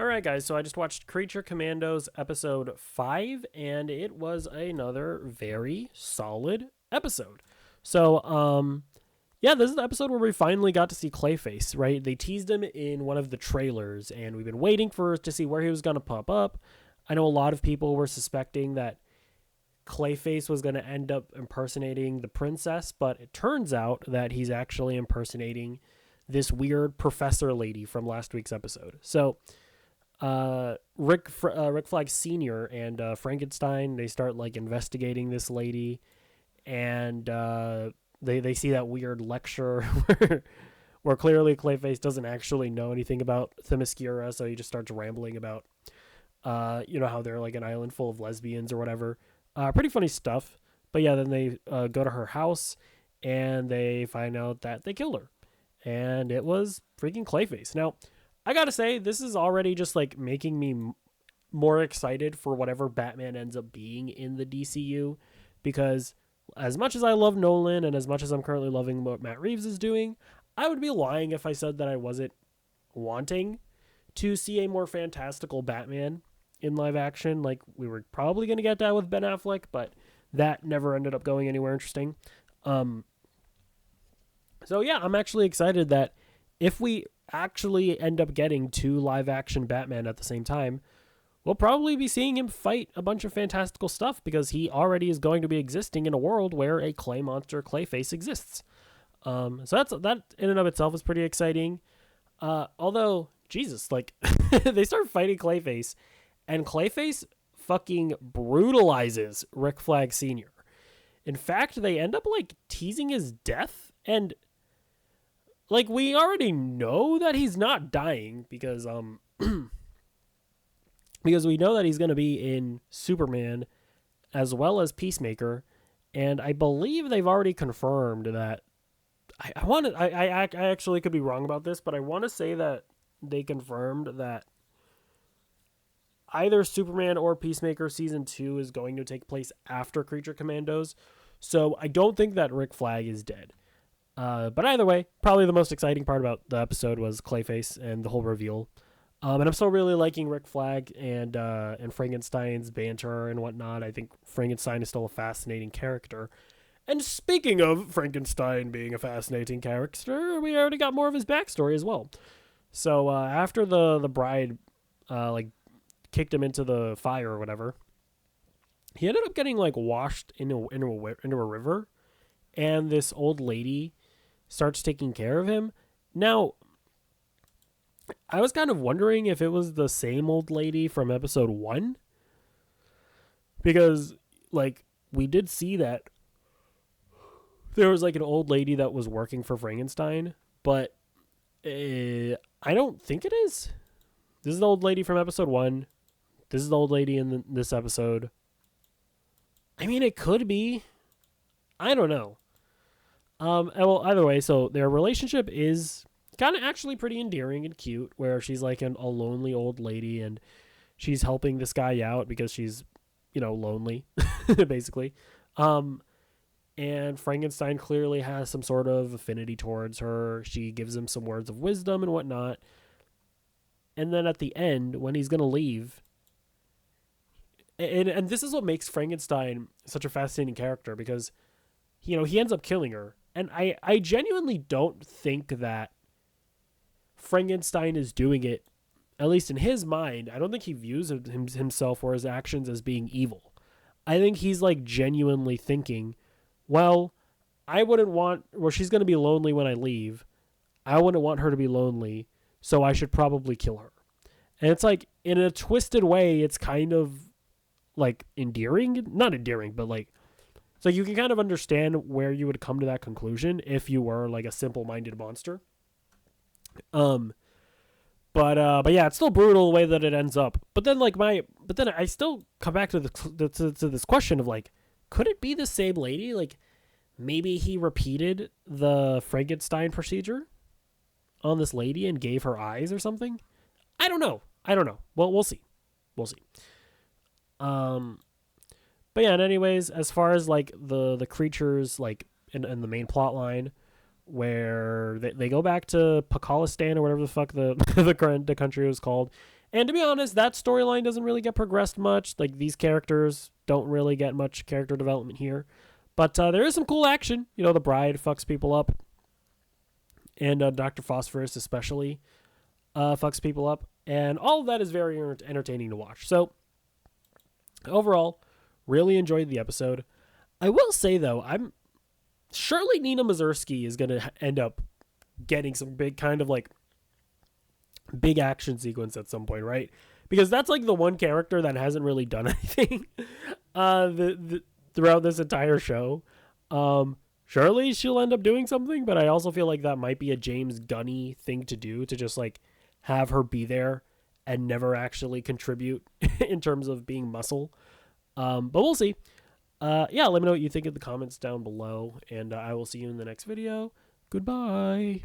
right, guys, so I just watched Creature Commandos episode 5, and it was another very solid episode. So, yeah, this is the episode where we finally got to see Clayface, right? They teased him in one of the trailers, and we've been waiting to see where he was going to pop up. I know a lot of people were suspecting that Clayface was going to end up impersonating the princess, but it turns out that he's actually impersonating this weird professor lady from last week's episode. So, Rick Flag Sr. and Frankenstein, they start like investigating this lady, and they see that weird lecture where clearly Clayface doesn't actually know anything about Themyscira, so he just starts rambling about how they're like an island full of lesbians or whatever. Pretty funny stuff. But yeah, then they go to her house and they find out that they killed her, and it was freaking Clayface. Now, I gotta say, this is already just like making me more excited for whatever Batman ends up being in the DCU, because as much as I love Nolan and as much as I'm currently loving what Matt Reeves is doing, I would be lying if I said that I wasn't wanting to see a more fantastical Batman in live action. Like, we were probably going to get that with Ben Affleck, but that never ended up going anywhere interesting. So yeah, I'm actually excited that if we actually end up getting two live action Batman at the same time, we'll probably be seeing him fight a bunch of fantastical stuff, because he already is going to be existing in a world where a clay monster Clayface exists. So that in and of itself is pretty exciting. Although, Jesus, like, they start fighting Clayface, and Clayface fucking brutalizes Rick Flag Sr. In fact, they end up like teasing his death, and like, we already know that he's not dying because because we know that he's going to be in Superman as well as Peacemaker, and I believe they've already confirmed that. I actually could be wrong about this, but I want to say that they confirmed that either Superman or Peacemaker season 2 is going to take place after Creature Commandos, so I don't think that Rick Flag is dead. But either way, probably the most exciting part about the episode was Clayface and the whole reveal. And I'm still really liking Rick Flag and Frankenstein's banter and whatnot. I think Frankenstein is still a fascinating character. And speaking of Frankenstein being a fascinating character, we already got more of his backstory as well. So after the bride kicked him into the fire or whatever, he ended up getting like washed into a river, and this old lady starts taking care of him. Now, I was kind of wondering if it was the same old lady from episode 1, because like we did see that there was like an old lady that was working for Frankenstein, but I don't think it is. This is the old lady from episode 1. This is the old lady in this episode. I mean, it could be. I don't know. Well, either way, so their relationship is kind of actually pretty endearing and cute, where she's like a lonely old lady, and she's helping this guy out because she's, lonely, basically. And Frankenstein clearly has some sort of affinity towards her. She gives him some words of wisdom and whatnot. And then at the end, when he's going to leave, and this is what makes Frankenstein such a fascinating character, because, he ends up killing her. And I genuinely don't think that Frankenstein is doing it, at least in his mind. I don't think he views himself or his actions as being evil. I think he's like genuinely thinking, well, she's going to be lonely when I leave. I wouldn't want her to be lonely, so I should probably kill her. And it's like, in a twisted way, it's kind of like endearing. Not endearing, but like, so you can kind of understand where you would come to that conclusion if you were like a simple-minded monster. But yeah, it's still brutal the way that it ends up. But then I still come back to this question of like, could it be the same lady? Like, maybe he repeated the Frankenstein procedure on this lady and gave her eyes or something. I don't know. Well, we'll see. But yeah, and anyways, as far as like the creatures, like in the main plot line, where they go back to Pakistan or whatever the fuck the country was called, And to be honest, that storyline doesn't really get progressed much. Like, these characters don't really get much character development here. But there is some cool action. You know, the bride fucks people up. And Dr. Phosphorus especially fucks people up. And all of that is very entertaining to watch. So, overall, really enjoyed the episode. I will say, though, surely Nina Mazursky is going to end up getting some big kind of like big action sequence at some point, right? Because that's like the one character that hasn't really done anything throughout this entire show. Surely she'll end up doing something, but I also feel like that might be a James Gunny thing to do, to just like have her be there and never actually contribute in terms of being muscle. But we'll see. Yeah, let me know what you think in the comments down below, and I will see you in the next video. Goodbye.